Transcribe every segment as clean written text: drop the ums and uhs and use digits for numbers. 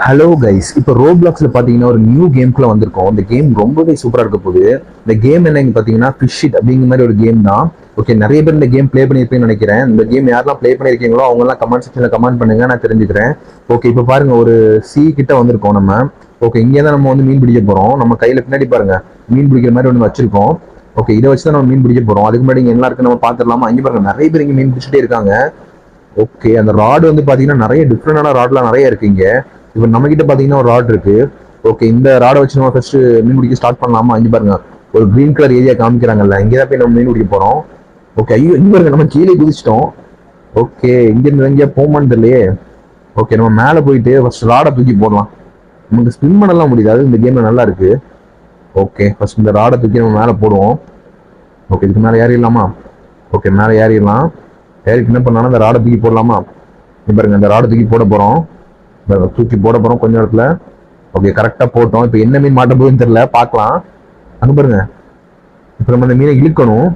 Hello guys, இப்போ ரோப்ளாக்ஸ்ல பாத்தீங்கன்னா ஒரு நியூ கேம்குள்ள வந்திருக்கோம். இந்த கேம் ரொம்பவே சூப்பரா இருக்க போகுது. இந்த கேம் என்னன்னு பாத்தீங்கன்னா ஃபிஷ் இட் அப்படிங்கிற மாதிரி ஒரு கேம் தான். ஓகே, நிறைய பேர் இந்த கேம் ப்ளே பண்ணியிருப்பீங்கன்னு நினைக்கிறேன். இந்த கேம் யாரெல்லாம் ப்ளே பண்ணியிருக்கீங்களோ அவங்க எல்லாம் கமெண்ட் செக்ஷன்ல கமெண்ட் பண்ணுங்க, நான் தெரிஞ்சுக்கிறேன். ஓகே, இப்போ பாருங்க ஒரு சி கிட்ட வந்திருக்கோம் நம்ம. ஓகே, இங்கே தான் நம்ம வந்து மீன் பிடிக்க போறோம். நம்ம கையில பின்னாடி பாருங்க மீன் பிடிக்கிற மாதிரி ஒன்று வச்சிருக்கோம். ஓகே, இதை வச்சு தான் நம்ம மீன் பிடிக்க போறோம். அதுக்கு முன்னாடி இங்க என்ன இருக்கு நம்ம பாத்துடலாமா? அங்கே பாருங்க நிறைய பேர் இங்க மீன் பிடிச்சிட்டே இருக்காங்க. ஓகே, அந்த ராடு வந்து பாத்தீங்கன்னா நிறைய டிஃப்ரெண்டான ராட்லாம் நிறைய இருக்கு இங்க. இப்போ நம்ம கிட்ட பாத்தீங்கன்னா ஒரு ராட் இருக்கு. ஓகே, இந்த ராடை வச்சு நம்ம ஃபர்ஸ்ட் மீன் பிடிக்க ஸ்டார்ட் பண்ணலாமா? இங்க பாருங்க ஒரு கிரீன் கலர் ஏரியா காமிக்கிறாங்கல்ல, இங்கதான் போய் நம்ம மீன் பிடிக்க போறோம். ஓகே, ஐயோ இங்க பாருங்க நம்ம கீழே குதிச்சிட்டோம். ஓகே, இங்க இருந்து எங்கேயா போமான்னு தெரியலையே. ஓகே, நம்ம மேல போயிட்டு ஃபர்ஸ்ட் ராடை தூக்கி போடலாம். நமக்கு ஸ்பின் பண்ணலாம் முடியாது, இந்த கேம்ல நல்லா இருக்கு. ஓகே, ஃபர்ஸ்ட் இந்த ராடை தூக்கி நம்ம மேல போடுவோம். ஓகே, இதுக்கு மேல ஏறிடலாமா? ஓகே, மேல ஏறிடலாம். ஏறிட்டு என்ன பண்ணாலும் இந்த ராடை தூக்கி போடலாமா? பாருங்க இந்த ராடை தூக்கி போட போறோம். தூக்கி போட போறோம் கொஞ்ச நேரத்துல. ஓகே, கரெக்டா போட்டோம். இப்போ என்ன மீன் மாட்ட போகுதுன்னு தெரியல, பார்க்கலாம். அங்க பாருங்க, இப்போ நம்ம இந்த மீனை இழுக்கணும்.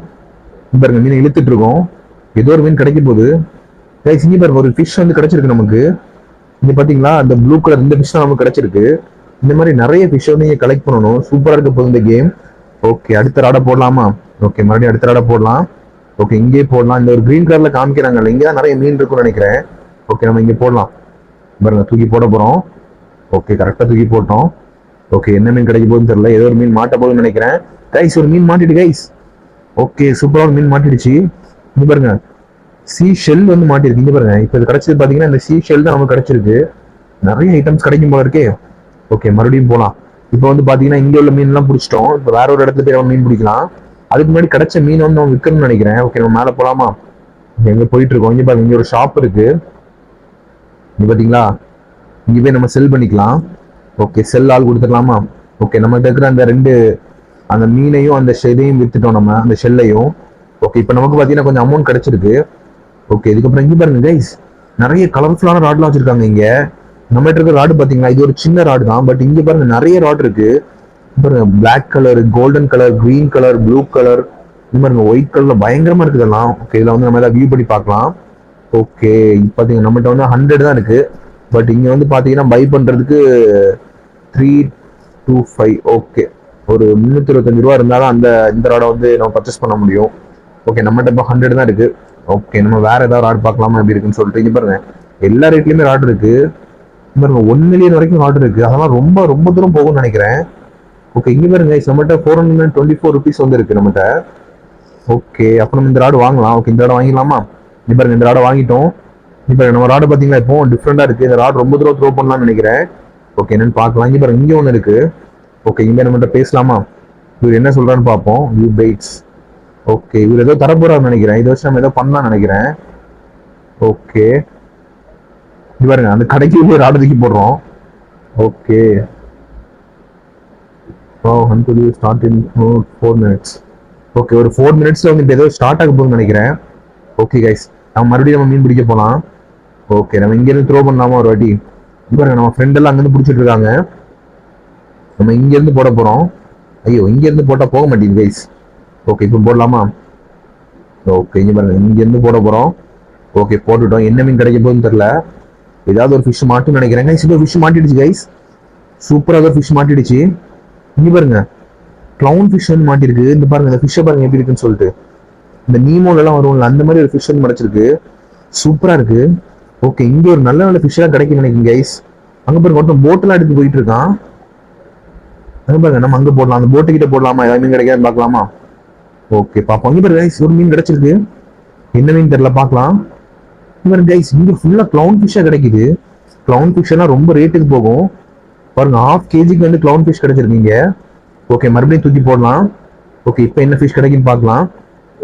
பாருங்க மீனை இழுத்துட்டு இருக்கோம். ஏதோ ஒரு மீன் கிடைக்க போகுது. இங்க பாருங்க ஒரு ஃபிஷ் வந்து கிடைச்சிருக்கு நமக்கு. இங்க பாத்தீங்களா அந்த ப்ளூ கலர் இந்த ஃபிஷ் தான் நமக்கு கிடைச்சிருக்கு. இந்த மாதிரி நிறைய ஃபிஷ் வந்து நீங்க கலெக்ட் பண்ணணும். சூப்பரா இருக்க போகுது இந்த கேம். ஓகே, அடுத்த ராடை போடலாமா? ஓகே, மறுபடியும் அடுத்த ராடை போடலாம். ஓகே, இங்கே போடலாம். இந்த ஒரு கிரீன் கலர்ல காமிக்கிறாங்கல்ல, இங்கதான் நிறைய மீன் இருக்கும்னு நினைக்கிறேன். ஓகே, நம்ம இங்க போடலாம். பாருங்க தூக்கி போட போறோம். ஓகே, கரெக்டா தூக்கி போட்டோம். ஓகே, என்ன மீன் கிடைக்க போகுதுன்னு தெரியல, ஏதோ ஒரு மீன் மாட்ட போகுதுன்னு நினைக்கிறேன். கைஸ் ஒரு மீன் மாட்டிட்டு கைஸ். ஓகே, சூப்பரா ஒரு மீன் மாட்டிடுச்சு. இங்க பாருங்க சீ ஷெல் வந்து மாட்டிருக்கு. இங்க பாருங்க இப்போ இது கிடைச்சது பாத்தீங்கன்னா இந்த சீ ஷெல் தான் நமக்கு கிடைச்சிருக்கு. நிறைய ஐட்டம்ஸ் கிடைக்கும் போல இருக்கே. ஓகே, மறுபடியும் போலாம். இப்போ வந்து பாத்தீங்கன்னா இங்க உள்ள மீன் எல்லாம் பிடிச்சிட்டோம். இப்போ வேற ஒரு இடத்துல போய் நம்ம மீன் பிடிக்கலாம். அதுக்கு முன்னாடி கிடைச்ச மீன் வந்து நம்ம விற்கணும்னு நினைக்கிறேன். ஓகே, நம்ம மேல போலாமா? எங்க போயிட்டு இருக்கோம். இங்க பாருங்க இங்க ஒரு ஷாப் இருக்கு. இங்க பாத்தீங்களா, இங்க போய் நம்ம செல் பண்ணிக்கலாம். ஓகே, செல் ஆள் கொடுத்துக்கலாமா? ஓகே, நம்ம இருக்கிற அந்த ரெண்டு அந்த மீனையும் அந்த ஷெல்லையும் வித்துட்டோம் நம்ம, அந்த ஷெல்லையும். ஓகே, இப்போ நமக்கு பாத்தீங்கன்னா கொஞ்சம் அமௌண்ட் கிடைச்சிருக்கு. ஓகே, இதுக்கப்புறம் இங்க பாருங்க கைஸ், நிறைய கலர்ஃபுல்லான ராட்லாம் வச்சிருக்காங்க இங்க. நம்ம இருக்கிற ராடு பாத்தீங்களா, இது ஒரு சின்ன ராடு தான். பட் இங்க பாருங்க நிறைய ராட் இருக்கு. பாருங்க black colour, golden colour, green colour, blue colour, இந்த மாதிரி ஒயிட் கலர்ல பயங்கரமா இருக்குது எல்லாம். ஓகே, இதுல வந்து நம்ம ஏதாவது வியூ பண்ணி பார்க்கலாம். ஓகே, பாத்தீங்கன்னா நம்மகிட்ட வந்து 100 தான் இருக்கு. பட் இங்க வந்து பாத்தீங்கன்னா பை பண்றதுக்கு 325. ஓகே, ஒரு 325 ரூபா இருந்தாலும் அந்த இந்த ராடை வந்து நம்ம பர்ச்சேஸ் பண்ண முடியும். ஓகே, நம்மகிட்ட இப்போ 100 தான் இருக்கு. ஓகே, நம்ம வேற ஏதாவது ராட் பார்க்கலாமா எப்படி இருக்குன்னு சொல்லிட்டு. இங்க பாருங்க எல்லா ரேட்லயுமே ராட் இருக்கு. பாருங்க 1 மில்லியன் வரைக்கும் ராட் இருக்கு. அதெல்லாம் ரொம்ப ரொம்ப தூரம் போகும்னு நினைக்கிறேன். ஓகே, இங்க பாருங்க நம்மகிட்ட 424 ருபீஸ் வந்து இருக்கு நம்மகிட்ட. ஓகே, அப்ப நம்ம இந்த ராடு வாங்கலாம். ஓகே, இந்த ராடு வாங்கிடலாமா? இங்க பாருங்க இந்த ராடை வாங்கிட்டோம். இப்ப நம்ம ராடு பாத்தீங்களா இப்போ டிஃப்ரெண்டா இருக்கு. இந்த ராட் ரொம்ப தூரம் த்ரோ பண்ணலாம்னு நினைக்கிறேன். ஓகே, என்னன்னு பார்க்கலாம். இங்க பாருங்க இங்க ஒண்ணு இருக்கு. ஓகே, இங்க நம்மகிட்ட பேசலாமா? இவர் என்ன சொல்றான்னு பார்ப்போம். You bytes. ஓகே, இவர் ஏதோ தரப்போறாருன்னு நினைக்கிறேன். இதை வச்சு நம்ம ஏதோ பண்ணலாம்னு நினைக்கிறேன். ஓகே, இது பாருங்க அந்த கடைக்கு போய் ராடு தூக்கி போடுறோம். Okay, start in 4 minutes. Okay, ஒரு 4 மினிட்ஸ்ல வந்து ஏதோ ஸ்டார்ட் ஆக போகுதுன்னு நினைக்கிறேன். ஓகே கைஸ், நம்ம மறுபடியும் நம்ம மீன் பிடிக்க போலாம். ஓகே, நம்ம இங்க இருந்து த்ரோ பண்ணலாமா ஒரு வாட்டி? பாருங்க நம்ம ஃப்ரெண்ட் எல்லாம் அங்கிருந்து பிடிச்சிட்டு இருக்காங்க. நம்ம இங்க இருந்து போட போறோம். ஐயோ, இங்க இருந்து போட்டா போக மாட்டேங்குது கைஸ். ஓகே, இப்போ போடலாமா? ஓகே, இங்க பாருங்க இங்க இருந்து போட போறோம். ஓகே, போட்டுட்டோம். என்ன மீன் கிடைக்க போகுதுன்னு தெரியல. ஏதாவது ஒரு ஃபிஷ் மாட்டுன்னு நினைக்கிறேன் கைஸ். இப்போ ஃபிஷ் மாட்டிடுச்சு கைஸ். சூப்பரா ஏதோ ஃபிஷ் மாட்டிடுச்சு. இங்க பாருங்க கிளவுன் ஃபிஷ் வந்து மாட்டிருக்கு. இந்த பாருங்க இந்த ஃபிஷ்ஷை பாருங்க எப்படி இருக்குன்னு சொல்லிட்டு. இந்த நீமோல எல்லாம் வரும்ல அந்த மாதிரி ஒரு ஃபிஷ் வந்து மறைச்சிருக்கு. சூப்பரா இருக்கு. ஓகே, இங்க ஒரு நல்ல நல்ல ஃபிஷ் எல்லாம் கிடைக்கும் நினைக்கிறேன் கைஸ். அங்க பாருங்க ஒருத்தன் போட் எல்லாம் எடுத்து போயிட்டு இருக்கான். அங்க பாருங்க நம்ம அங்க போடலாம். அந்த போட்டு கிட்ட போடலாமா? ஏதாவது மீன் கிடைக்காதுன்னு பாக்கலாமா? ஓகே, பாப்போம். அங்க பாருங்க கைஸ் ஒரு மீன் கிடைச்சிருக்கு. என்ன மீன் தெரியல, பாக்கலாம். இங்க கைஸ் இங்க ஃபுல்லா கிளவுன் ஃபிஷ்ஷா கிடைக்குது. கிளவுன் ஃபிஷ் எல்லாம் ரொம்ப ரேட்டுக்கு போகும். பாருங்க 1/2 கேஜிக்கு வந்து கிளவுன் ஃபிஷ் கிடைச்சிருக்கீங்க. ஓகே, மறுபடியும் தூக்கி போடலாம். ஓகே, இப்போ என்ன ஃபிஷ் கிடைக்குன்னு பார்க்கலாம்.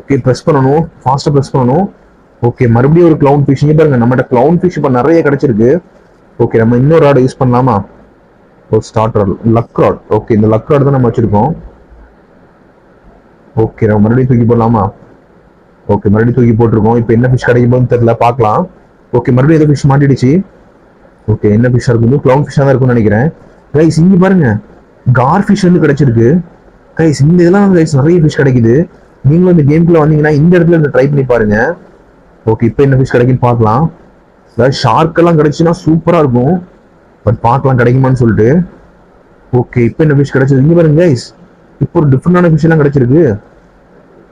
ஓகே, ப்ரெஸ் பண்ணணும், ஃபாஸ்ட்டாக ப்ரெஸ் பண்ணணும். ஓகே, மறுபடியும் ஒரு கிளவுன் ஃபிஷ். இங்கே பாருங்க நம்மகிட்ட கிளவுன் ஃபிஷ் இப்போ நிறைய கிடைச்சிருக்கு. ஓகே, நம்ம இன்னொரு ராட் யூஸ் பண்ணலாமா? ஒரு start rod, luck rod. Okay, இந்த லக் ராட் தான் நம்ம வச்சிருக்கோம். ஓகே, நம்ம மறுபடியும் தூக்கி போடலாமா? ஓகே, மறுபடியும் தூக்கி போட்டிருக்கோம். இப்போ என்ன ஃபிஷ் கிடைக்கும் போதுன்னு தெரியல, பார்க்கலாம். ஓகே, மறுபடியும் ஏதோ ஃபிஷ் மாட்டிடுச்சு. ஓகே, என்ன ஃபிஷ்ஷாக இருக்கும்? கிளவுன் ஃபிஷ்ஷாக தான் இருக்கும்னு நினைக்கிறேன். கைஸ் இங்க பாருங்க கார் ஃபிஷ் வந்து கிடைச்சிருக்கு. கைஸ் இந்த இதெல்லாம் கைஸ் நிறைய ஃபிஷ் கிடைக்குது. நீங்களும் இந்த கேம்குள்ள வந்தீங்கன்னா இந்த இடத்துல ட்ரை பண்ணி பாருங்க. ஓகே, இப்போ என்ன ஃபிஷ் கிடைக்குன்னு பார்க்கலாம். அதாவது ஷார்க் எல்லாம் கிடைச்சுன்னா சூப்பரா இருக்கும். பட் பார்க்கலாம் கிடைக்குமான்னு சொல்லிட்டு. ஓகே இப்போ என்ன ஃபிஷ் கிடைச்சது இங்க பாருங்க கைஸ். இப்போ ஒரு டிஃப்ரெண்டான ஃபிஷ் எல்லாம் கிடைச்சிருக்கு.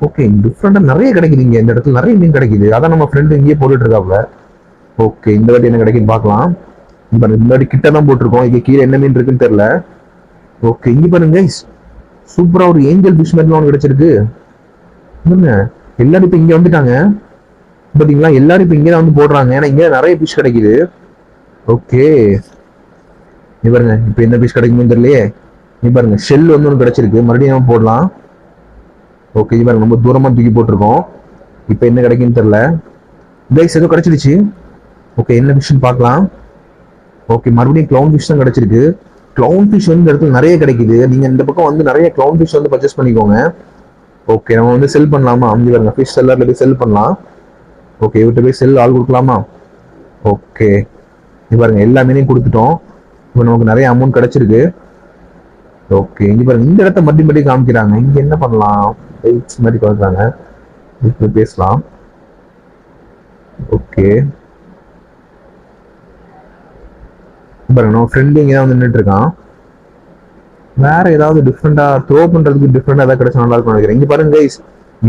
ஓகே டிஃப்ரெண்டா நிறைய கிடைக்குது இங்க, இந்த இடத்துல நிறைய மீன் கிடைக்குது. அதான் நம்ம ஃப்ரெண்டு இங்கேயே போட்டுட்டு இருக்காப்ல. ஓகே இந்த வாட்டி என்ன கிடைக்குன்னு பார்க்கலாம். இந்த வாட்டி கிட்ட தான் போட்டிருக்கோம், இங்க கீழே என்ன மீன் இருக்குன்னு தெரியல. ஓகே இங்க பாருங்க கைஸ், சூப்பரா ஒரு ஏஞ்சல் ஃபிஷ் மாதிரி ஒன்று கிடைச்சிருக்கு. எல்லாரும் இப்ப இங்க வந்துட்டாங்க பாத்தீங்களா, எல்லாரும் இப்ப இங்கதான் வந்து போடுறாங்க, ஏன்னா இங்க நிறைய ஃபிஷ் கிடைக்குது. ஓகே நீ பாருங்க இப்ப என்ன ஃபிஷ் கிடைக்குன்னு தெரியலையே. நீ பாருங்க ஷெல் வந்து ஒன்று கிடைச்சிருக்கு, மறுபடியும் நம்ம போடலாம். ஓகே இது பாருங்க ரொம்ப தூரமா தூக்கி போட்டிருக்கோம். இப்ப என்ன கிடைக்குன்னு தெரியல. கைஸ் ஏதோ கிடைச்சிருச்சு. ஓகே என்ன ஃபிஷ்னு பார்க்கலாம். ஓகே மறுபடியும் கிளவுன் ஃபிஷ் தான் கிடைச்சிருக்கு. கிளவுன் ஃபிஷ் வந்து இந்த இடத்துல நிறைய கிடைக்குது. நீங்க இந்த பக்கம் வந்து நிறைய கிளவுன் ஃபிஷ் வந்து பர்ச்சேஸ் பண்ணிக்கோங்க. ஓகே நம்ம வந்து செல் பண்ணலாமா, அங்கே பாருங்க ஃபிஷ் செல்லர்ல போய் செல் பண்ணலாம். ஓகே இவர்கிட்ட போய் செல் ஆள் கொடுக்கலாமா. ஓகே இது பாருங்க எல்லா மீனையும் கொடுத்துட்டோம். இப்போ நமக்கு நிறைய அமௌண்ட் கிடைச்சிருக்கு. ஓகே இங்க பாருங்க இந்த இடத்த மறுபடியும் மறுபடியும் காமிக்கிறாங்க. இங்க என்ன பண்ணலாம், மாதிரி காமிக்கிறாங்க, இப்போ பேசலாம். ஓகே பாருங்க நம்ம ஃப்ரெண்டு இங்கே தான் வந்து நின்றுட்டு இருக்கான். வேற ஏதாவது டிஃப்ரெண்டா த்ரோ பண்றதுக்கு டிஃப்ரெண்டா ஏதாவது கிடைச்சா நல்லா இருக்கும் நினைக்கிறேன். இங்க பாருங்க கைஸ்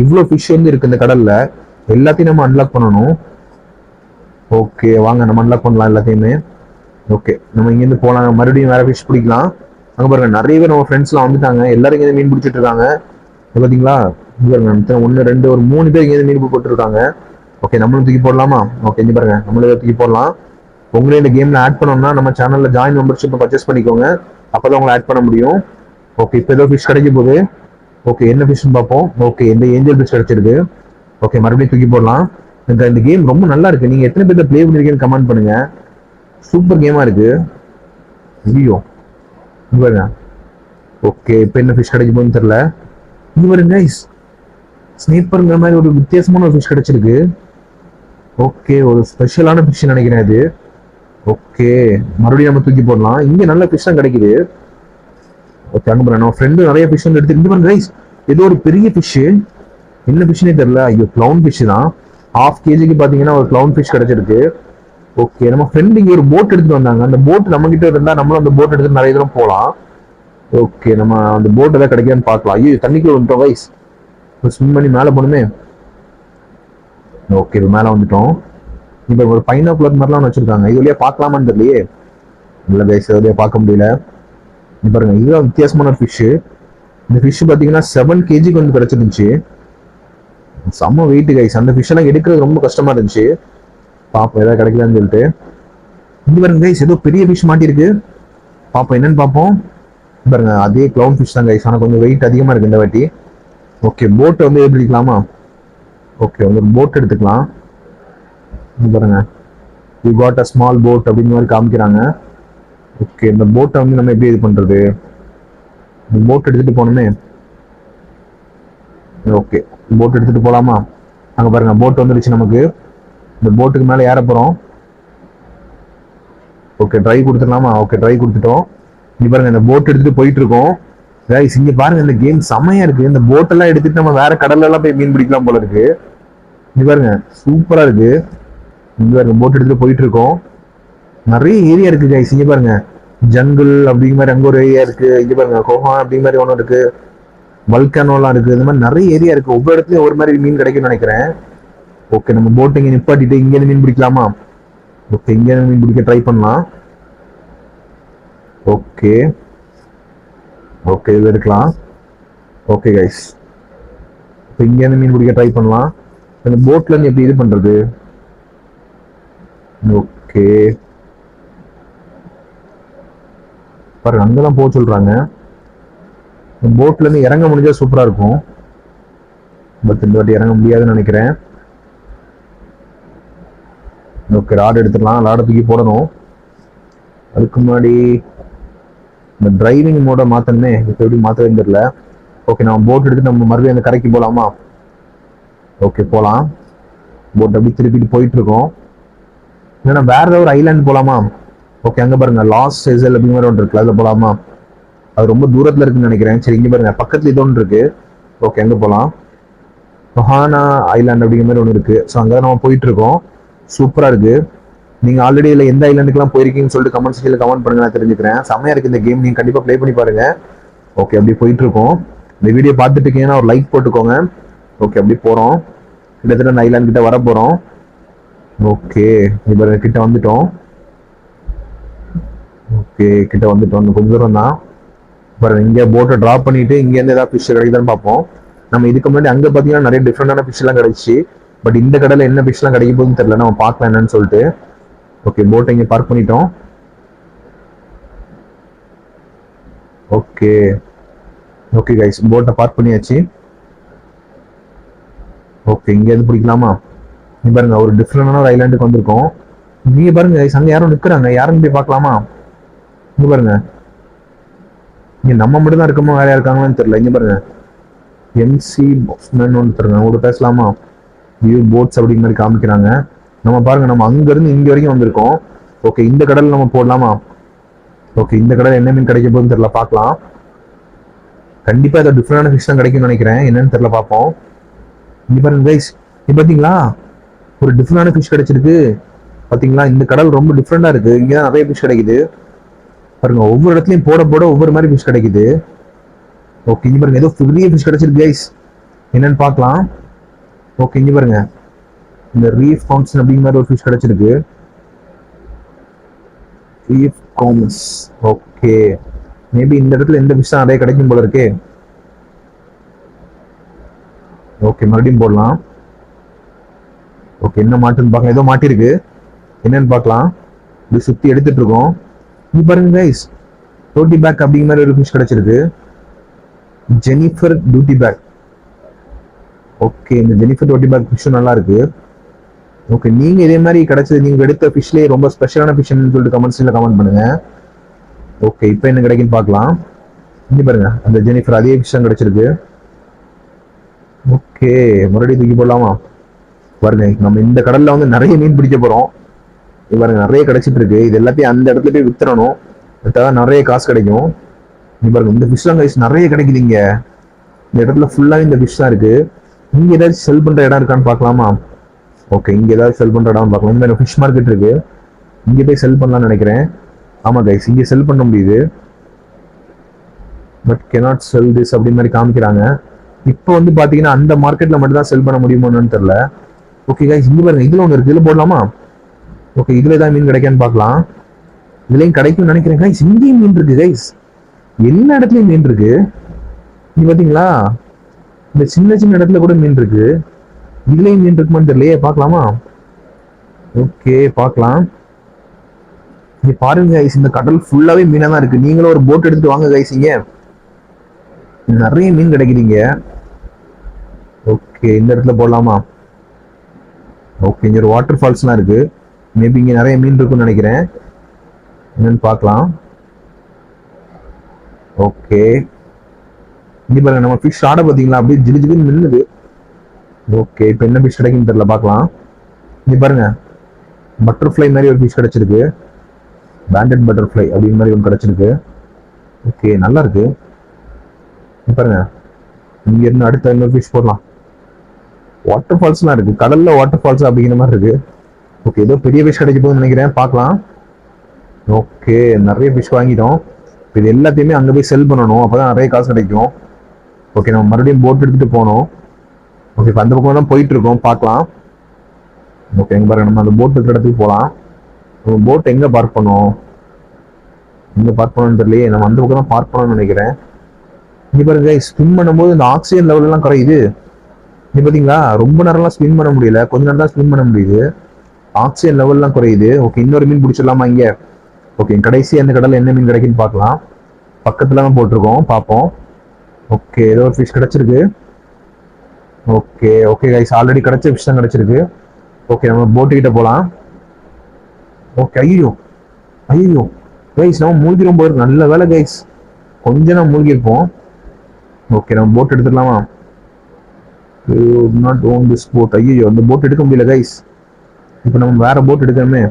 இவ்வளவு ஃபிஷ் வந்து இருக்கு இந்த கடல்ல, எல்லாத்தையும் நம்ம அன்லாக் பண்ணணும். ஓகே வாங்க நம்ம அன்லாக் பண்ணலாம் எல்லாத்தையுமே. ஓகே நம்ம இங்க இருந்து போலாம், மறுபடியும் வேற ஃபிஷ் பிடிக்கலாம். அங்க பாருங்க நிறைய பேர் நம்ம ஃப்ரெண்ட்ஸ் எல்லாம் வந்துட்டாங்க, எல்லாரும் இங்க மீன் பிடிச்சிட்டு இருக்காங்க பாத்தீங்களா. இங்க பாருங்க 1 2 ஒரு 3 பேர் இங்க மீன் போட்டு இருக்காங்க. ஓகே நம்மளும் தூக்கி போடலாமா. ஓகே இங்க பாருங்க நம்மளும் தூக்கி போடலாம். உங்களே இந்த கேம்ல ஆட் பண்ணணும்னா நம்ம சேனல்ல ஜாயின் மெம்பர்ஷிப் பர்ச்சேஸ் பண்ணிக்கோங்க, அப்பதான் உங்களை ஆட் பண்ண முடியும். ஓகே இப்போ ஏதோ ஃபிஷ் கிடைக்கும் போது. ஓகே என்ன ஃபிஷ்னு பார்ப்போம். ஓகே இந்த ஏஞ்சல் ஃபிஷ் கிடைச்சிருக்கு. ஓகே மறுபடியும் தூக்கி போடலாம். இந்த கேம் ரொம்ப நல்லா இருக்கு, நீங்க எத்தனை பேர் ப்ளே பண்ணிருக்கீங்கன்னு கமெண்ட் பண்ணுங்க. சூப்பர் கேமா இருக்கு. ஐயோ பாருங்க. ஓகே இப்போ என்ன ஃபிஷ் கிடைக்கும் போதுன்னு தெரியல. இது பாருங்க கைஸ் ஸ்னேப்பருங்கிற மாதிரி ஒரு வித்தியாசமான ஒரு ஃபிஷ் கிடைச்சிருக்கு. ஓகே ஒரு ஸ்பெஷலான ஃபிஷ் நினைக்கிறேன் இது. ஓகே மறுபடியும் நம்ம தூக்கி போடலாம், இங்க நல்ல ஃபிஷ் தான் கிடைக்குது. ஓகே அங்க பாருங்க நம்ம ஃப்ரெண்டு நிறைய ஃபிஷ் வந்து எடுத்து. இங்க பாருங்க கைஸ் ஏதோ ஒரு பெரிய ஃபிஷ், என்ன ஃபிஷ்னே தெரியல. ஐயோ கிளவுன் ஃபிஷ் தான். 1/2 kg பாத்தீங்கன்னா ஒரு கிளவுன் ஃபிஷ் கிடைச்சிருக்கு. ஓகே நம்ம ஃப்ரெண்டு இங்க ஒரு போட் எடுத்துட்டு வந்தாங்க, அந்த போட் நம்ம கிட்ட இருந்தா நம்மளும் அந்த போட் எடுத்து நிறைய தூரம் போகலாம். ஓகே நம்ம அந்த போட் எதாவது கிடைக்கான்னு பார்க்கலாம். ஐயோ தண்ணிக்குள்ள வந்துட்டோம் கைஸ், ஸ்விம் பண்ணி மேலே போகணுமே. ஓகே இது மேலே வந்துட்டோம். இப்போ ஒரு பைனாக்குலர் மாதிரிலாம் வச்சிருக்காங்க, இது வழியா பார்க்கலாமான்னு தெரியலையே. இல்லை கைஸ் வழியா பார்க்க முடியல. இது பாருங்க இதுதான் வித்தியாசமான ஃபிஷ். இந்த ஃபிஷ் பார்த்தீங்கன்னா 7 kg வந்து கிடைச்சிருந்துச்சு. செம்ம வெயிட் கைஸ், அந்த ஃபிஷ் எல்லாம் எடுக்கிறது ரொம்ப கஷ்டமா இருந்துச்சு. பாப்போம் ஏதாவது கிடைக்கலான்னு சொல்லிட்டு. இது பாருங்க கைஸ் ஏதோ பெரிய ஃபிஷ் மாட்டிருக்கு, பாப்போம் என்னன்னு பார்ப்போம். பாருங்க அதே கிளவுன் ஃபிஷ் தான் கைஸ், ஆனால் கொஞ்சம் வெயிட் அதிகமா இருக்கு இந்த வாட்டி. ஓகே போட் வந்து எப்படி எடுக்கலாமா. ஓகே வந்து போட் எடுத்துக்கலாம். பாருங்க you got a small boat அப்படின்னு மாதிரி காமிக்கிறாங்க. ஓகே இந்த போட்டை வந்து நம்ம எப்படி இது பண்றது, இந்த போட் எடுத்துட்டு போகணுமே. ஓகே போட் எடுத்துட்டு போலாமா. அங்க பாருங்க போட் வந்துருச்சு நமக்கு. இந்த போட்டுக்கு மேல ஏற போறோம். ஓகே ட்ரை கொடுத்துடலாமா. ஓகே ட்ரை கொடுத்துட்டோம். இங்க பாருங்க இந்த போட் எடுத்துட்டு போயிட்டு இருக்கோம். கைஸ் இங்க பாருங்க இந்த கேம் செமையா இருக்கு. இந்த போட் எல்லாம் எடுத்துட்டு நம்ம வேற கடல்ல எல்லாம் போய் மீன் பிடிக்கலாம் போல இருக்கு. இங்க பாருங்க சூப்பரா இருக்கு. இங்க பாருங்க போட் எடுத்துட்டு போயிட்டு இருக்கோம். நிறைய ஏரியா இருக்கு கைஸ். இங்க பாருங்க ஜங்கிள் அப்படிங்கிற மாதிரி அங்க ஒரு ஏரியா இருக்கு. இங்க பாருங்க கோஹான் அப்படிங்கிற மாதிரி ஒன்று இருக்கு, வல்கானோலாம் இருக்கு. இந்த மாதிரி நிறைய ஏரியா இருக்கு, ஒவ்வொரு இடத்துலயும் ஒரு மாதிரி மீன் கிடைக்கும்னு நினைக்கிறேன். ஓகே நம்ம போட் இங்க நிப்பாட்டிட்டு இங்க மீன் பிடிக்கலாமா. ஓகே இங்க மீன் பிடிக்க ட்ரை பண்ணலாம். ஓகே ஓகே இது எடுக்கலாம். ஓகே கைஸ் இப்போ இங்க இருந்து மீன் பிடிக்க ட்ரை பண்ணலாம். இந்த போட்ல இருந்து எப்படி இது பண்றது. ஓகே பாருங்க அங்கதான் போக சொல்றாங்க. போட்ல இருந்து இறங்க முடிஞ்சா சூப்பரா இருக்கும், பட் இந்த வாட்டி இறங்க முடியாதுன்னு நினைக்கிறேன். ஓகே ராட் எடுத்துடலாம், ராடை தூக்கி போடணும். அதுக்கு முன்னாடி இந்த டிரைவிங் மோட மாத்தணுமே, இப்போ எப்படி மாத்தவே தெரியல. ஓகே நம்ம போட் எடுத்துட்டு நம்ம மறுபடியும் அந்த கரைக்கு போலாமா. ஓகே போலாம். போட் அப்படி திருப்பிட்டு போயிட்டு இருக்கோம். இல்லைன்னா வேற ஏதாவது ஒரு ஐலாண்ட் போலாமா. ஓகே அங்க பாருங்க லாஸ்ட் செசல் அப்படிங்கிற ஒன்று இருக்குல்ல, அதில் போலாமா. அது ரொம்ப தூரத்துல இருக்குன்னு நினைக்கிறேன். சரி இங்க பாருங்க பக்கத்துல இது ஒன்று இருக்கு. ஓகே அங்க போலாம். மொஹானா ஐலாண்ட் அப்படிங்கிற மாதிரி ஒன்று இருக்கு. ஸோ அங்கே நம்ம போயிட்டு இருக்கோம். சூப்பரா இருக்கு. நீங்க ஆல்ரெடி இதுல எந்த ஐலாண்டுக்குலாம் போயிருக்கீங்கன்னு சொல்லிட்டு கமெண்ட் செக்ஷன்ல கமெண்ட் பண்ணுங்க, நான் தெரிஞ்சுக்கிறேன். செம்மையா இருக்கு இந்த கேம், நீங்க கண்டிப்பா ப்ளே பண்ணி பாருங்க. ஓகே, அப்படி போயிட்டு இருக்கோம். இந்த வீடியோ பார்த்துட்டு இருக்கீங்கன்னா ஒரு லைக் போட்டுக்கோங்க. ஓகே, அப்படி போறோம். கிட்டத்தட்ட அந்த ஐலாண்ட் கிட்ட வர போறோம். ஓகே, இப்போ கிட்ட வந்துட்டோம். ஓகே, கிட்ட வந்துட்டோம். இன்னும் கொஞ்சம் தூரம் தான். பாருங்க, இங்க போட்டை டிராப் பண்ணிட்டு இங்க இருந்து ஏதாவது ஃபிஷ் கிடைக்குதான்னு பார்ப்போம். நம்ம இதுக்கு முன்னாடி அங்க பாத்தீங்கன்னா நிறைய டிஃப்ரெண்டான ஃபிஷ் எல்லாம் கிடைச்சு. பட் இந்த கடல என்ன ஃபிஷ் எல்லாம் கிடைக்கும் போதுன்னு தெரியல. நம்ம பார்க்கலாம் என்னன்னு சொல்லிட்டு. ஓகே, போட்டை இங்க பார்க் பண்ணிட்டோம். ஓகே ஓகே கைஸ், போட்டை பார்க் பண்ணியாச்சு. ஓகே, இங்க இருந்து பிடிக்கலாமா? இங்க பாருங்க, ஒரு டிஃப்ரெண்டான ஒரு ஐலாண்டுக்கு வந்திருக்கோம். நீங்க பாருங்க கைஸ், அங்க யாரும் நிக்கிறாங்க. யாருன்னு போய் பார்க்கலாமா? இங்க பாருங்க, இங்க நம்ம மட்டும் தான் இருக்கோமோ வேற இருக்காங்கன்னு தெரியல. இங்க பாருங்க, எம்சி பாக்ஸ்மேன் ஒருத்தருங்க, அவங்க பேசலாமா? வியூ போட்ஸ் அப்படிங்கிற மாதிரி காமிக்கிறாங்க. நம்ம பாருங்க, நம்ம அங்க இருந்து இங்க வரைக்கும் வந்திருக்கோம். ஓகே, இந்த கடல் நம்ம போடலாமா? ஓகே, இந்த கடல் என்ன மீன் கிடைக்க போகுதுன்னு தெரியல, பார்க்கலாம். கண்டிப்பா ஏதோ டிஃப்ரெண்டான ஃபிஷ் தான் கிடைக்கும்னு நினைக்கிறேன். என்னன்னு தெரியல, பார்ப்போம். இங்க பாருங்க கைஸ், இது பாத்தீங்களா, ஒரு டிஃப்ரெண்டான ஃபிஷ் கிடைச்சிருக்கு. பாத்தீங்களா, இந்த கடல் ரொம்ப டிஃப்ரெண்டா இருக்கு. இங்க நிறைய ஃபிஷ் கிடைக்குது. பாருங்க, ஒவ்வொரு இடத்துலயும் போட போட ஒவ்வொரு மாதிரி ஃபிஷ் கிடைக்குது. ஓகே, இங்க பாருங்க, ஏதோ பெரிய ஃபிஷ் கிடைச்சிருக்கு கைஸ். என்னன்னு பார்க்கலாம். ஓகே, இங்க பாருங்க, இந்த ரீஃப் கவுன்சன் அப்படிங்கிற மாதிரி ஒரு ஃபிஷ் கிடைச்சிருக்கு. Reef gowns. ஓகே, மேபி இந்த இடத்துல எந்த ஃபிஷ் தான் நிறைய கிடைக்கும் போல இருக்கு. ஓகே, மறுபடியும் போடலாம். ஓகே, என்ன மாட்டுன்னு பார்க்கலாம். ஏதோ மாட்டிருக்கு, என்னன்னு பார்க்கலாம். இப்படி சுத்தி எடுத்துட்டு இருக்கோம். இங்க பாருங்க கைஸ், டோட்டி பேக் அப்படிங்கிற மாதிரி ஒரு ஃபிஷ் கிடைச்சிருக்கு. ஜெனிஃபர் டூட்டி பேக். ஓகே, இந்த ஜெனிஃபர் டோட்டி பேக் ஃபிஷ் நல்லா இருக்கு. ஓகே, நீங்க இதே மாதிரி கிடைச்சது, நீங்க எடுத்த ஃபிஷ்லயே ரொம்ப ஸ்பெஷலான ஃபிஷ்னு சொல்லிட்டு கமெண்ட்ஸ்ல கமெண்ட் பண்ணுங்க. ஓகே, இப்போ என்ன கிடைக்குன்னு பார்க்கலாம். இங்க பாருங்க, அந்த ஜெனிஃபர் அதே ஃபிஷ் கிடைச்சிருக்கு. ஓகே, மறுபடியும் தூக்கி போடலாமா? பாருங்க, நம்ம இந்த கடல்ல வந்து நிறைய மீன் பிடிக்க போறோம். பாருங்க, நிறைய கிடைச்சிட்டு இருக்கு. இது எல்லாத்தையும் அந்த இடத்துல போய் வித்துறணும். வித்தாதான் நிறைய காசு கிடைக்கும். இங்க பாருங்க, இந்த ஃபிஷ் தான் கைஸ் நிறைய கிடைக்குது. இங்க இந்த இடத்துல ஃபுல்லாவே இந்த ஃபிஷ் தான் இருக்கு. இங்க ஏதாச்சும் செல் பண்ற இடம் இருக்கான்னு பார்க்கலாமா? ஓகே, இங்க ஏதாவது செல் பண்ற இடம் பார்க்கலாம். இந்த மாதிரி ஃபிஷ் மார்க்கெட் இருக்கு, இங்க போய் செல் பண்ணலாம்னு நினைக்கிறேன். ஆமா கைஸ், இங்க செல் பண்ண முடியுது. பட் cannot செல் திஸ் அப்படி மாதிரி காமிக்கிறாங்க. இப்போ வந்து பாத்தீங்கன்னா அந்த மார்க்கெட்ல மட்டும் தான் செல் பண்ண முடியுமோன்னு தெரியல. ஓகே கைஸ், இங்க பாருங்க, இதுல ஒன்று இருக்கு, இதுல போடலாமா? ஓகே, இதுல ஏதாவது மீன் கிடைக்கான்னு பார்க்கலாம். இதுலயும் கிடைக்கும்னு நினைக்கிறேன் கைஸ். இங்கேயும் மீன் இருக்கு கைஸ், எல்லா இடத்துலயும் மீன் இருக்கு. இங்க பாத்தீங்களா, இந்த சின்ன சின்ன இடத்துல கூட மீன் இருக்கு. இதுலயும் மீன் இருக்குமான்னு தெரியலையே, பார்க்கலாமா? ஓகே, பார்க்கலாம். இங்க பாருங்க கைஸ், இந்த கடல் ஃபுல்லாவே மீனா தான் இருக்கு. நீங்களும் ஒரு போட் எடுத்துட்டு வாங்க கைஸ், இங்க நிறைய மீன் கிடைக்குதுங்க. ஓகே, இந்த இடத்துல போடலாமா? ஓகே, இங்க ஒரு வாட்டர் ஃபால்ஸ்லாம் இருக்கு. மேபி இங்க நிறைய மீன் இருக்கும்னு நினைக்கிறேன். என்னன்னு பார்க்கலாம். ஓகே, இங்க பாருங்க, நம்ம ஃபிஷ் ஆட பாத்தீங்களா, அப்படியே ஜிலு ஜிலுன்னு நின்னுது. ஓகே, இப்போ என்ன ஃபிஷ் கிடைக்குன்னு தெரியல, பார்க்கலாம். இங்க பாருங்க, பட்டர்ஃப்ளை மாதிரி ஒரு ஃபிஷ் கிடைச்சிருக்கு. பேண்டட் பட்டர்ஃப்ளை அப்படிங்கிற மாதிரி ஒன்று கிடைச்சிருக்கு. ஓகே, நல்லா இருக்கு. பாருங்க, இங்க இருந்து அடுத்த இன்னொரு ஃபிஷ் போடலாம். வாட்டர் ஃபால்ஸ்லாம் இருக்கு, கடல்ல வாட்டர் ஃபால்ஸ் அப்படிங்கிற மாதிரி இருக்கு. ஓகே, ஏதோ பெரிய ஃபிஷ் கிடைக்க போகுதுன்னு நினைக்கிறேன், பார்க்கலாம். ஓகே, நிறைய ஃபிஷ் வாங்கிட்டோம். இது எல்லாத்தையுமே அங்க போய் செல் பண்ணணும், அப்பதான் நிறைய காசு கிடைக்கும். ஓகே, நம்ம மறுபடியும் போட் எடுத்துட்டு போனோம். ஓகே, இப்போ அந்த பக்கம் தான் போயிட்டு இருக்கோம், பார்க்கலாம். ஓகே, எங்க பாருங்க, நம்ம அந்த போட் இருக்கிற இடத்துக்கு போகலாம். நம்ம போட் எங்க பார்க் பண்ணோம், எங்க பார்க் பண்ணணும்னு தெரியலையே. நம்ம அந்த பக்கம் தான் பார்க் பண்ணணும்னு நினைக்கிறேன். இங்க பாருங்க, ஸ்பின் பண்ணும்போது இந்த ஆக்சிஜன் லெவல் எல்லாம் குறையுது. இங்க பாத்தீங்களா, ரொம்ப நேரம்லாம் ஸ்பின் பண்ண முடியல, கொஞ்ச நேரம் தான் ஸ்பின் பண்ண முடியுது. ஆக்சிஜன் லெவல்லாம் குறையுது. ஓகே, இன்னொரு மீன் பிடிச்சிடலாமா இங்க? ஓகே, கடைசி அந்த கடல்ல என்ன மீன் கிடைக்குன்னு பார்க்கலாம். பக்கத்துல தான் போட்டிருக்கோம், பார்ப்போம். ஓகே, ஏதோ ஒரு ஃபிஷ் கிடைச்சிருக்கு. ஓகே ஓகே கைஸ், ஆல்ரெடி கிடைச்ச ஃபிஷ் தான் கிடைச்சிருக்கு. ஓகே, நம்ம போட்டு கிட்ட போலாம். ஓகே, ஐயோ ஐயோ கைஸ், நம்ம மூழ்கிறோம் போது. நல்ல வேலை கைஸ், கொஞ்சம் நான் மூழ்கி இருப்போம். ஓகே, நம்ம போட் எடுத்துடலாமா? Not on this boat. ஐயோ, அந்த போட் எடுக்க முடியல கைஸ். இப்போ நம்ம வேற போட் எடுக்கணுமே.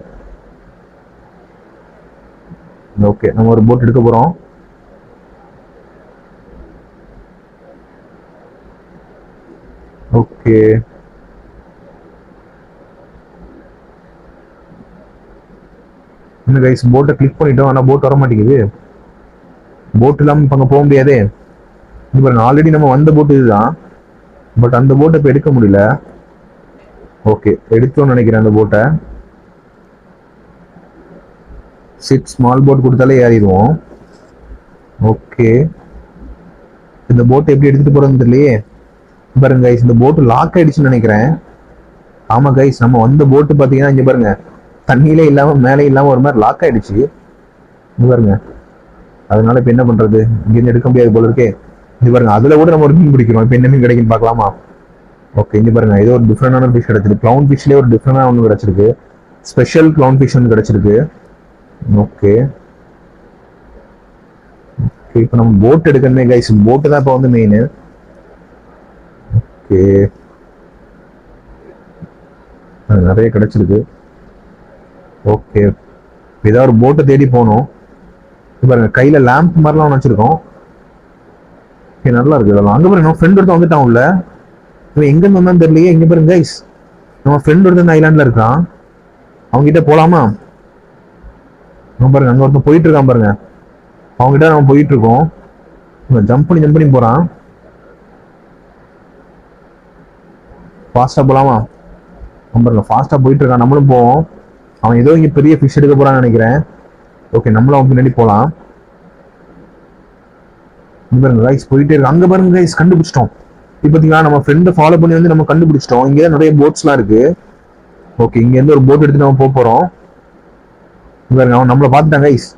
ஓகே, நம்ம ஒரு போட் எடுக்க போறோம். ஓகே, என்ன கைஸ், போட்டை கிளிக் பண்ணிட்டோம், ஆனா போட் வர மாட்டேங்குது. போட் இல்லாம இப்ப அங்க போக முடியாதே. இது பாருங்க, ஆல்ரெடி நம்ம வந்த போட்டு இதுதான், பட் அந்த போட்டை இப்ப எடுக்க முடியல. ஓகே, எடுத்தோம்னு நினைக்கிறேன் அந்த போட்டை. சிட் ஸ்மால் போட் கொடுத்தாலே ஏறிடுவோம். ஓகே, இந்த போட்டை எப்படி எடுத்துட்டு போறதுன்னு தெரியலையே. பாருங்க கைஸ், இந்த போட்டு லாக் ஆயிடுச்சுன்னு நினைக்கிறேன். ஆமா கைஸ், நம்ம வந்த போட்டு பாத்தீங்கன்னா இங்க பாருங்க, தண்ணியிலே இல்லாம மேலே இல்லாம ஒரு மாதிரி லாக் ஆயிடுச்சு. இங்க பாருங்க, அதனால இப்ப என்ன பண்றது, இங்க இருந்து எடுக்க முடியாது போல இருக்கே. இது பாருங்க, அதுல கூட நம்ம ஒரு மீன் பிடிக்கிறோம். இப்ப என்ன மீன் கிடைக்குன்னு பாக்கலாமா? ஓகே, இங்க பாருங்க, ஏதோ ஒரு டிஃப்ரெண்டான ஃபிஷ் கிடைச்சிருக்கு. கிளவுன் ஃபிஷ்லயே ஒரு டிஃப்ரெண்டான ஒன்று கிடைச்சிருக்கு. ஸ்பெஷல் கிளவுன் ஃபிஷ் ஒன்று கிடைச்சிருக்கு. ஓகே, இப்ப நம்ம போட் எடுக்கணுமே கைஸ், போட்டு தான் இப்ப வந்து மெயின். ஓகே, நிறைய கிடைச்சிருக்கு. ஓகே, ஏதாவது ஒரு போட்டை தேடி போகணும். பாருங்க, கையில லேம்ப் மாதிரிலாம் வச்சிருக்கோம். நல்லா இருக்கு இதெல்லாம். அங்க பாருங்க, நம்ம ஃப்ரெண்ட் ஒருத்தன் வந்துட்டான் உள்ள. இவன் எங்க இருந்து வந்தான்னு தெரியலையே. இங்க பாருங்க கைஸ், நம்ம ஃப்ரெண்ட் ஒருத்தன் ஐலாண்ட்ல இருக்கான். அவங்க கிட்ட போலாமா? பாருங்க, அங்க ஒருத்தன் போயிட்டு இருக்கான் பாருங்க. அவங்க கிட்ட நம்ம போயிட்டு இருக்கோம். ஜம்ப் பண்ணி போறான். ஃபாஸ்டா போலாமா? பாருங்க, ஃபாஸ்டா போயிட்டு இருக்கான், நம்மளும் போவோம். அவன் ஏதோ இங்க பெரிய ஃபிஷ் எடுக்க போறான்னு நினைக்கிறேன். ஓகே, நம்மளும் அவன் பின்னாடி போலாம். பாருங்க கைஸ், போயிட்டே இருக்கு. அங்க பாருங்க கைஸ், கண்டுபிடிச்சிட்டோம். இப்ப பாத்தீங்கன்னா நம்ம ஃப்ரெண்டை ஃபாலோ பண்ணி வந்து நம்ம கண்டுபிடிச்சிட்டோம். இங்க நிறைய போட்ஸ் எல்லாம் இருக்கு. ஓகே, இங்க இருந்து ஒரு போட் எடுத்து நம்ம போக போறோம். பாருங்க, அவன் நம்மளை பார்த்துட்டான் கைஸ்.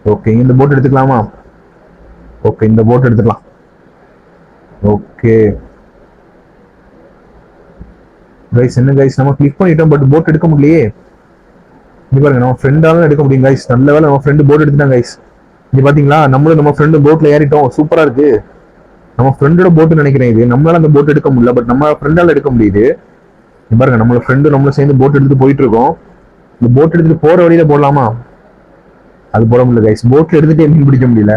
ஓகே, இந்த போட் எடுத்துக்கலாமா? ஓகே, இந்த போட் எடுத்துக்கலாம். ஓகே கைஸ், என்ன கைஸ், நம்ம கிளிக் பண்ணிட்டோம், பட் போட் எடுக்க முடியலையே. இங்க பாருங்க, நம்ம ஃப்ரெண்டாலும் எடுக்க முடியும் கைஸ். நல்ல வேலை நம்ம ஃப்ரெண்டு போட் எடுத்துட்டான் கைஸ். இங்க பாத்தீங்களா, நம்மளும் நம்ம ஃப்ரெண்டு போட்ல ஏறிட்டோம். சூப்பரா இருக்கு. நம்ம ஃப்ரெண்டோட போட்டு நினைக்கிறேன் இது. நம்மளால அந்த போட் எடுக்க முடியல, பட் நம்ம ஃப்ரெண்டால எடுக்க முடியுது. பாருங்க, நம்மளோட ஃப்ரெண்டு நம்மளும் சேர்ந்து போட் எடுத்துட்டு போயிட்டு இருக்கோம். இந்த போட் எடுத்துட்டு போற வழியில போடலாமா? அது போட முடியல கைஸ். போட்ல எடுத்துட்டு மீன் பிடிக்க முடியல.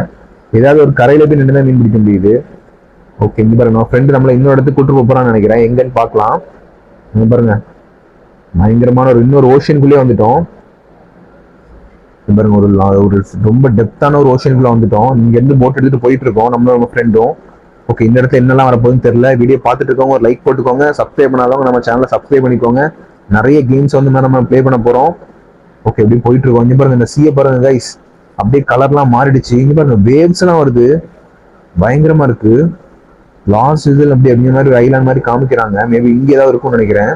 ஏதாவது ஒரு கரையில போய் நின்று மீன் பிடிக்க முடியுது. ஓகே, இங்க பாருங்க, நம்ம ஃப்ரெண்டு நம்மள இன்னொரு இடத்துக்கு கூட்டு போறான்னு நினைக்கிறேன். எங்கன்னு பாக்கலாம். இங்க பாருங்க, பயங்கரமான இன்னொரு ஓஷனுக்குள்ளே வந்துட்டோம். பாருங்க, ஒரு ரொம்ப டெப்தான ஒரு ஓஷனுக்குள்ள வந்துட்டோம். இங்க இருந்து போட் எடுத்துட்டு போயிட்டு இருக்கோம் நம்ம ஃப்ரெண்டும். ஓகே, இந்த இடத்துல என்னெல்லாம் வரப்போகுதுன்னு தெரியல. வீடியோ பார்த்துட்டு இருக்கவங்க ஒரு லைக் போட்டுக்கோங்க. சப்ஸ்கிரைப் பண்ணாதவங்க நம்ம சேனலை சப்ஸ்கிரைப் பண்ணிக்கோங்க. நிறைய கேம்ஸ் வந்து நம்ம ப்ளே பண்ண போறோம். ஓகே, எப்படி போயிட்டு இருக்கோம். இங்க பாருங்க, இந்த சீயை பாருங்க கைஸ், அப்படியே கலர்லாம் மாறிடுச்சு. இங்க பாருங்க, வேவ்ஸ் எல்லாம் வருது, பயங்கரமா இருக்கு. லாஸ்ட் இதில் அப்படி அப்படிங்கிற மாதிரி ஐலாண்ட் மாதிரி காமிக்கிறாங்க. மேபி இங்க ஏதாவது இருக்கும்னு நினைக்கிறேன்.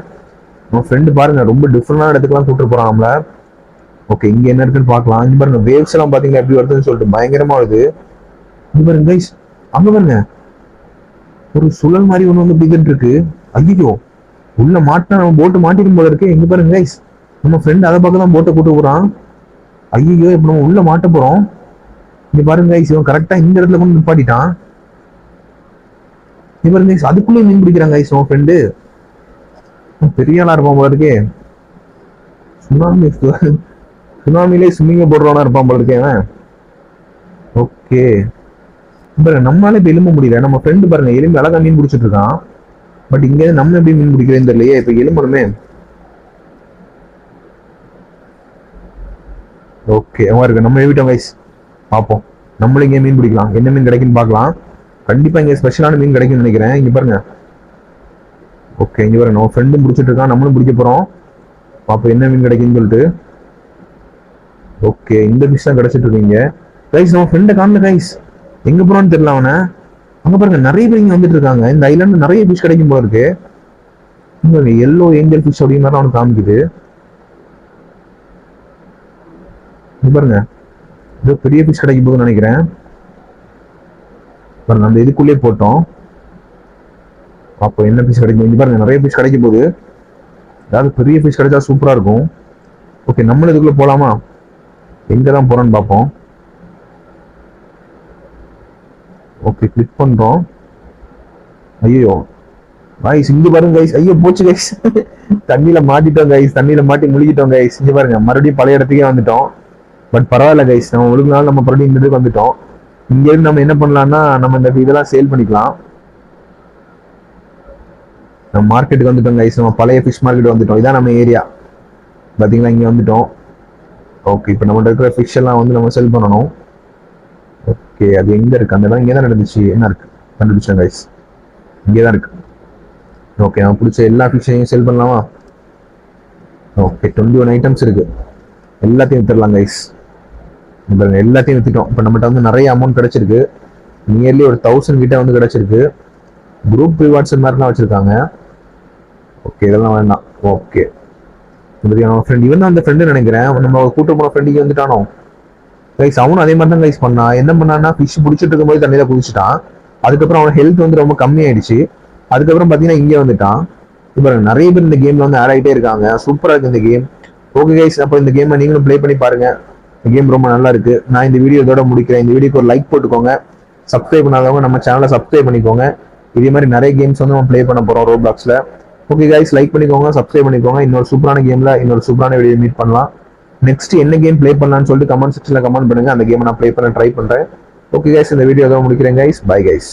நம்ம ஃப்ரெண்டு பாருங்க, ரொம்ப டிஃப்ரெண்டான இடத்துக்குலாம் கூப்பிட்டு போறான் நம்மள. ஓகே, இங்க என்ன இருக்குன்னு பாக்கலாம். இங்க பாருங்க, வேவ்ஸ் எல்லாம் பாத்தீங்கன்னா எப்படி வருதுன்னு சொல்லிட்டு பயங்கரமா வருது. இங்க பாருங்க கைஸ், அங்க பாருங்க, ஒரு சுழல் மாதிரி ஒண்ணு வந்து பிடிக்கிட்டு இருக்கு. ஐயோ, உள்ள மாட்டினா நம்ம போட்டு மாட்டிடும் போல இருக்கு. இங்க பாருங்க கைஸ், நம்ம ஃப்ரெண்ட் அதை பார்க்க தான் போட்டை கூட்டு போறான். ஐயோ, இப்ப நம்ம உள்ள மாட்ட போறோம். இங்க பாருங்க கைஸ், இவன் கரெக்டா இந்த இடத்துல கொண்டு நிப்பாட்டிட்டான். இங்க பாருங்க கைஸ், அதுக்குள்ளே மீன் பிடிக்கிறாங்க கைஸ். உன் ஃப்ரெண்டு பெரிய ஆளா இருப்பான் போல இருக்கே. சுனாமிலே ஸ்விம்மிங்க போடுறவனா இருப்பான் போல இருக்கேன். ஓகே, பாருங்க, நம்மளால இப்ப எலும்ப முடியல. நம்ம ஃப்ரெண்டு பாருங்க, எலும்பு அழகா மீன் பிடிச்சிட்டு இருக்கான். பட் இங்க நம்ம எப்படி மீன் பிடிக்கிறேன்னு தெரியலையே. இப்ப எலும்பணுமே. ஓகே, இருக்கு, நம்ம எழுதிட்டோம் கைஸ். பார்ப்போம், நம்மளும் இங்கே மீன் பிடிக்கலாம். என்ன மீன் கிடைக்குன்னு பார்க்கலாம். கண்டிப்பா இங்க ஸ்பெஷலான மீன் கிடைக்கும்னு நினைக்கிறேன். இங்க பாருங்க. ஓகே, இங்க பாருங்க, நம்ம ஃப்ரெண்டும் பிடிச்சிட்டு இருக்கான், நம்மளும் பிடிக்க போறோம். பார்ப்போம் என்ன மீன் கிடைக்குன்னு சொல்லிட்டு. ஓகே, இந்த ஃபிஷ் தான் கிடைச்சிட்டு இருக்கீங்க கைஸ். நம்ம ஃப்ரெண்டை காணல கைஸ், எங்க போறான்னு தெரியல அவனை. அங்க பாருங்க, நிறைய பேர் இங்க வந்துட்டு இருக்காங்க. இந்த ஐலாண்டு நிறைய ஃபிஷ் கிடைக்கும் போல இருக்கு. எல்லோ ஏஞ்சல் ஃபிஷ் அப்படிங்கிற அவனுக்கு காமிக்குது. பாருங்க, ஏதோ பெரிய ஃபிஷ் கிடைக்கும் போதுன்னு நினைக்கிறேன். பாருங்க, அந்த இதுக்குள்ளே போட்டோம். அப்போ என்ன ஃபிஷ் கிடைக்கும். இங்க பாருங்க, நிறைய ஃபிஷ் கிடைக்கும் போது. ஏதாவது பெரிய ஃபிஷ் கிடைச்சா சூப்பரா இருக்கும். ஓகே, நம்மளும் இதுக்குள்ள போலாமா? எங்கதான் போறோம்னு பார்ப்போம். ஓகே, கிளிக் பண்றோம். ஐயோ கைஸ், இங்க பாருங்க கைஸ். ஐயோ, போச்சு கைஸ். தண்ணியில மாட்டிட்டோம் கைஸ். தண்ணியில மாட்டி முழுகிட்டோம் கைஸ். இங்க பாருங்க, மறுபடியும் பழைய இடத்துக்கே வந்துட்டோம். பட் பரவாயில்ல கைஸ், நம்ம ஒழுங்குனாலும் நம்ம மறுபடியும் இந்த இதுக்கு வந்துட்டோம். இங்க இருந்து நம்ம என்ன பண்ணலாம்னா, நம்ம இந்த இதெல்லாம் சேல் பண்ணிக்கலாம். நம்ம மார்க்கெட்டுக்கு வந்துட்டோம் கைஸ். நம்ம பழைய ஃபிஷ் மார்க்கெட் வந்துட்டோம். இதான் நம்ம ஏரியா. பாத்தீங்களா, இங்க வந்துட்டோம். ஓகே, இப்போ நம்மகிட்ட இருக்கிற ஃபிஷ் எல்லாம் வந்து நம்ம செல் பண்ணணும். ஓகே, அது எங்க இருக்கு? அந்த இடம் இங்கே தான் நடந்துச்சு. என்ன இருக்கு? கண்டுபிடிச்சேன் கைஸ், இங்கே தான் இருக்கு. ஓகே, நம்ம பிடிச்ச எல்லா ஃபிஷ்ஷையும் செல் பண்ணலாமா? ஓகே, 21 ஐட்டம்ஸ் இருக்கு. எல்லாத்தையும் வித்துடலாம் கைஸ். எல்லாத்தையும் வித்துட்டோம். இப்போ நம்மகிட்ட வந்து நிறைய அமௌண்ட் கிடைச்சிருக்கு. நியர்லி ஒரு 1000 கிட்ட வந்து கிடைச்சிருக்கு. குரூப் ரிவார்ட்ஸ் மாதிரிலாம் வச்சிருக்காங்க. ஓகே, இதெல்லாம் வேண்டாம். ஓகே, நம்ம ஃப்ரெண்ட் இவன் தான் அந்த ஃப்ரெண்டு நினைக்கிறேன். நம்ம கூட்டு போன ஃப்ரெண்டுக்கு வந்துட்டானோ கைஸ். அவனும் அதே மாதிரி தான் கைஸ் பண்ணா. என்ன பண்ணான்னா ஃபிஷ் பிடிச்சிட்டு இருக்கும்போது தண்ணியில குதிச்சுட்டான். அதுக்கப்புறம் அவன் ஹெல்த் வந்து ரொம்ப கம்மியாயிடுச்சு. அதுக்கப்புறம் பார்த்தீங்கன்னா இங்கே வந்துட்டான். இப்போ நிறைய பேர் இந்த கேம்ல வந்து ஆட் ஆகிட்டே இருக்காங்க. சூப்பராக இருக்கு இந்த கேம். ஓகே கைஸ், அப்போ இந்த கேமை நீங்களும் ப்ளே பண்ணி பாருங்க. இந்த கேம் ரொம்ப நல்லா இருக்கு. நான் இந்த வீடியோ இதோட முடிக்கிறேன். இந்த வீடியோக்கு ஒரு லைக் போட்டுக்கோங்க. சப்ஸ்கிரைப் பண்ணாதவங்க நம்ம சேனலை சப்ஸ்கிரைப் பண்ணிக்கோங்க. இதே மாதிரி நிறைய கேம்ஸ் வந்து நம்ம ப்ளே பண்ண போறோம் ரோப்ளாக்ஸ்ல. ஓகே கைஸ், லைக் பண்ணிக்கோங்க, சப்ஸ்கிரைப் பண்ணிக்கோங்க. இன்னொரு சூப்பரான கேம்ல இன்னொரு சூப்பரான வீடியோ மீட் பண்ணலாம். நெக்ஸ்ட் என்ன கேம் ப்ளே பண்ணலாம்னு சொல்லிட்டு கமெண்ட் செக்ஷன்ல கமெண்ட் பண்ணுங்க. அந்த கேமை நான் ப்ளே பண்ண ட்ரை பண்றேன். ஓகே கைஸ், இந்த வீடியோ இதோட முடிக்கிறேன் கைஸ். Bye guys.